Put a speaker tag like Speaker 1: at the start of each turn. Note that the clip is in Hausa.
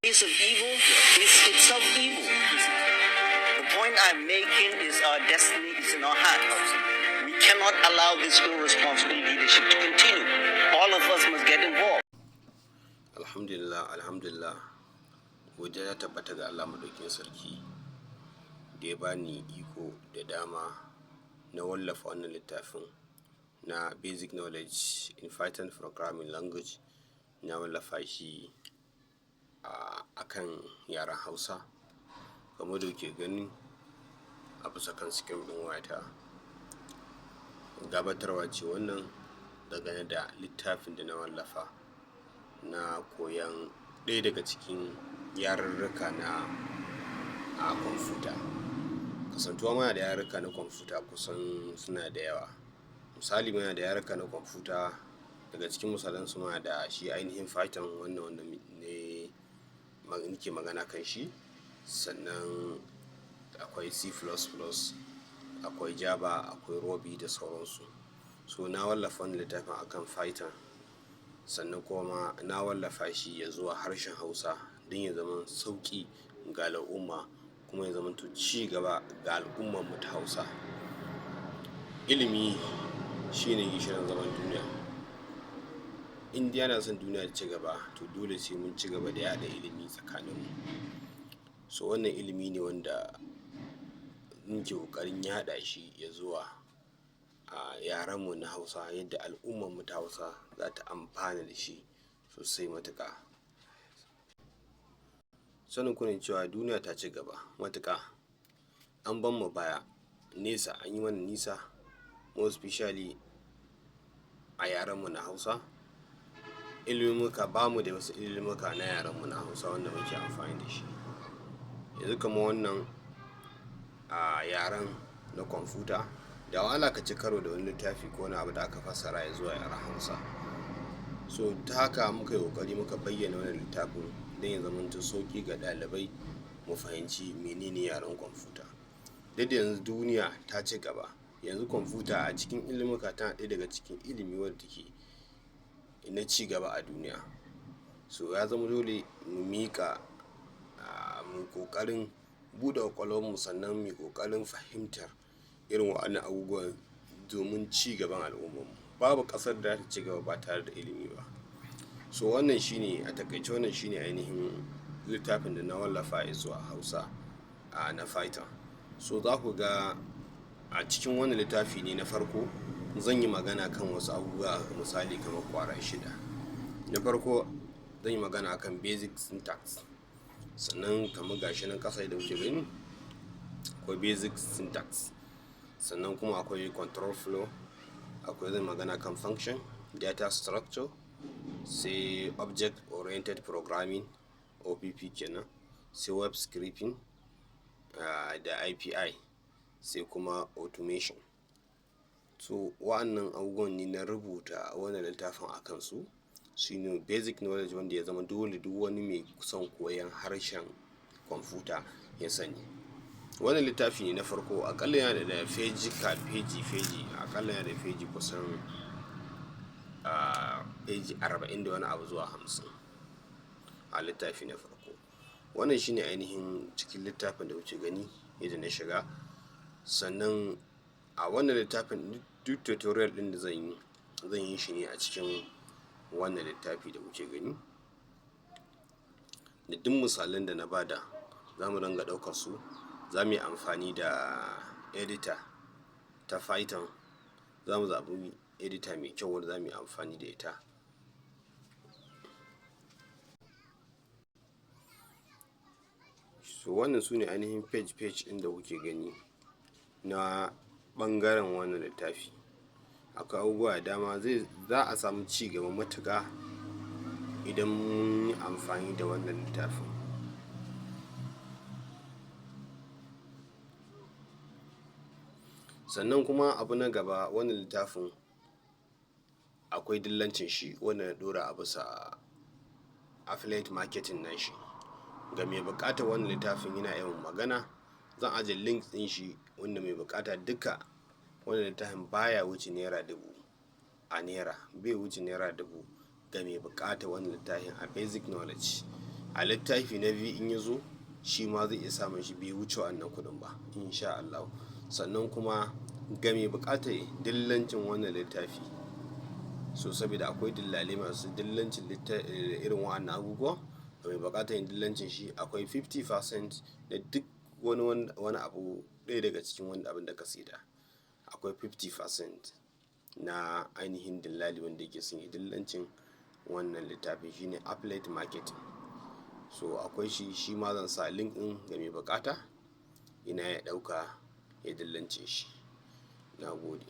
Speaker 1: face of evil is itself evil. The point I'm making is our destiny is in our hands. We cannot allow this irresponsible leadership to continue. All of us must get involved.
Speaker 2: Alhamdulillah. Godiya ta tabbata ga Allah madaukakin sarki da ya bani iko da dama na wallafa wannan littafin na Basic Knowledge in Python Programming Language. Na wallafa shi a kan yaren Hausa, kamar da kuke gani a bisa kan screen ɗin wayata. Gabatarwa ce wannan dangane da littafin da na wallafa na koyan ɗaya daga cikin yarurruka na kwamfuta. Kasantuwa muna da yarurruka na kwamfuta kusan suna da yawa. Misali, muna da yarurruka na kwamfuta, daga cikin misalansu muna da shi ainihin Python, wanda ne nake magana kan shi. Sannan akwai C++, akwai Java, akwai Ruby da sauransu. So na wallafa wannan littafin akan Python, sannan kuma na wallafa shi ya zuwa harshen Hausa don ya zama sauƙi ga al'umma, kuma ya zama ci gaba ga al'ummar mu ta Hausa. Ilimi shine gishirin zaman duniya. In dai ana son duniya ta ci gaba, to dole sai mun ci gaba da yaɗa ilimi tsakaninmu. So wannan ilimi ne wanda muke ƙoƙarin yaɗa shi ya zuwa a yarenmu na Hausa, yadda al'ummar mu ta Hausa za ta amfana da shi sosai matuƙa. Sanin ku ne cewa duniya ta ci gaba matuƙa, an ban mu baya nesa, an yi mana nisa, more especially a yarenmu na Hausa. Ilimuka, ba mu da wasu ilimuka na yarenmu na Hausa wanda muke amfani da shi. Yanzu kamar wannan yaren na kwamfuta, da wahala ka ci karo da wani littafi ko wani abu da aka fassara ya zuwa yaren Hausa. So ta haka muka yi ƙoƙari muka bayyana wannan littafin don ya zamanto sauƙi ga ɗalibai mu fahimci menene yaren kwamfuta. Duk da yanzu duniya ta ci gaba, yanzu kwamfuta a cikin ilimuka tana ɗaya daga cikin ilimi wadda take na ci gaba a duniya. So ya zama dole mu miƙa mu ƙoƙarin buɗe ƙwaƙwalwarmu, sannan mu ƙoƙarin fahimtar irin waɗannan abubuwan domin ci gaban al'ummarmu. Babu ƙasar da za ta ci gaba ba tare da ilimi ba. So wannan shine a taƙaice, wannan shine ainihin littafin da na wallafa ya zuwa Hausa na Python. So za ku ga a cikin wannan littafi ne na farko zan yi magana kan wasu abubuwa, misali kamar ƙwara 6. Na farko zan yi magana akan basic syntax, sannan kamar gashi nan ƙasa da kuke gani akwai basic syntax, sannan kuma akwai control flow, akwai zan magana kan function, data structure, sai object oriented programming OPP kenan, sai web scripting da API, sai kuma automation. So wa'annan abubuwan ne na rubuta wannan littafin a kansu. Shine basic knowledge wanda ya zama dole duk wani mai son koyon harshen kwamfuta ya sani. Wannan littafi ne na farko, akalla yana da feji akalla yana da feji kusan feji 40 da wani abu zuwa 50 a littafi na farko. Wannan shine ainihin cikin littafin da kuke gani yadda na shiga. Sannan a wannan littafin duk tutorial ɗin da zan yi shi ne a cikin wannan littafi da kuke gani, da duk misalan da na bada za mu dinga ɗaukar su. Za mu yi amfani da editor ta Python, za mu zaɓi editor mai kyau wanda za mu yi amfani da ita. So wannan su ne ainihin page ɗin da kuke gani na ɓangaren wannan littafi. Akwai abubuwa da dama, za a samu ci gaba matuƙa idan mun yi amfani da wannan littafin. Sannan kuma abu na gaba, wannan littafin akwai dillancin shi wanda na ɗora a bisa affiliate marketing na shi. Ga mai buƙatar wannan littafin yana yawan magana, zan ajiye link ɗin shi wanda mai buƙata duka. Wannan littafin baya wuce naira 1000 a naira, bai wuce naira 1000 ga mai buƙatar wannan littafin a basic knowledge a littafi na biyu in ya zo shi ma zai iya samun shi bai wuce wannan kuɗin ba insha Allah. Sannan kuma ga mai buƙatar dillancin wannan littafi, so saboda akwai dillalai masu dillancin irin wa'annan abubuwa, ga mai buƙatar yin dillancin shi akwai 50% da duk wani abu ɗaya daga cikin wani abin da ka saida, akwai 50% na ainihin dillali wanda yake son yi dillancin wannan littafin, shine affiliate marketing. So akwai shi ma zan sa link ɗin ga mai buƙata ina ya ɗauka ya dillance shi. Na gode.